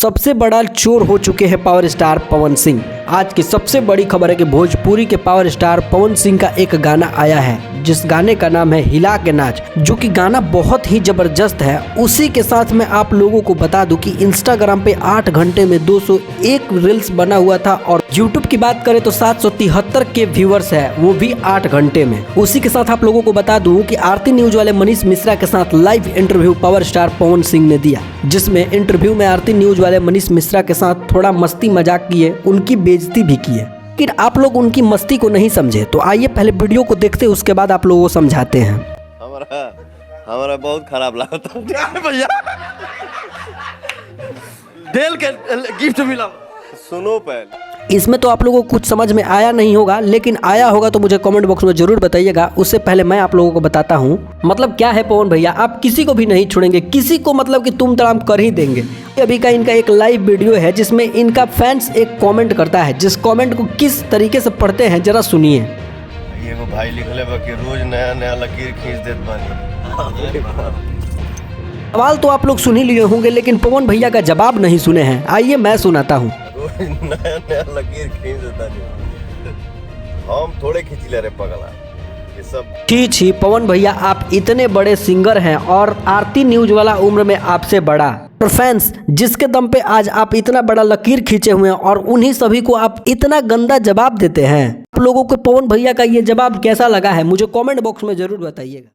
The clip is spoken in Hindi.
सबसे बड़ा चोर हो चुके हैं पावर स्टार पवन सिंह। आज की सबसे बड़ी खबर है कि भोजपुरी के पावर स्टार पवन सिंह का एक गाना आया है जिस गाने का नाम है हिला के नाच, जो कि गाना बहुत ही जबरदस्त है। उसी के साथ मैं आप लोगों को बता दूं कि इंस्टाग्राम पे 8 घंटे में 201 रील्स बना हुआ था और यूट्यूब की बात करें तो 773 के व्यूअर्स है, वो भी 8 घंटे में। उसी के साथ आप लोगों को बता दूं कि आरती न्यूज वाले मनीष मिश्रा के साथ live interview power star Pawan Singh ने दिया, जिसमें इंटरव्यू में आरती न्यूज वाले मनीष मिश्रा के साथ थोड़ा मस्ती मजाक किए, उनकी बेइज्जती भी किए। लेकिन आप लोग उनकी मस्ती को नहीं समझे, तो आइए पहले वीडियो को देखते, उसके बाद आप लोगों को समझाते हैं। हमारा बहुत खराब लगा था भैया, दिल के गिफ्ट मिला। सुनो पहले, इसमें तो आप लोगों को कुछ समझ में आया नहीं होगा, लेकिन आया होगा तो मुझे कमेंट बॉक्स में जरूर बताइएगा। उससे पहले मैं आप लोगों को बताता हूँ मतलब क्या है पवन भैया, आप किसी को भी नहीं छोड़ेंगे, किसी को मतलब कि तुम तड़ाम कर ही देंगे। अभी का इनका एक लाइव वीडियो है जिसमें इनका फैंस एक कमेंट करता है, जिस कमेंट को किस तरीके से पढ़ते हैं जरा सुनिए। ये वो भाई लिख ले कि रोज नया नया लकीर खींच देत बानी। सवाल तो आप लोग सुन ही लिए होंगे, लेकिन पवन भैया का जवाब नहीं सुने हैं। आइए मैं सुनाता हूँ। नया नया लकीर खींच देता हम थोड़े खींच ले रे पगला, ये सब छी पवन भैया, आप इतने बड़े सिंगर हैं और आरती न्यूज वाला उम्र में आपसे बड़ा, और फैंस जिसके दम पे आज आप इतना बड़ा लकीर खींचे हुए हैं और उन्हीं सभी को आप इतना गंदा जवाब देते हैं। आप लोगों को पवन भैया का ये जवाब कैसा लगा है मुझे कमेंट बॉक्स में जरूर बताइएगा।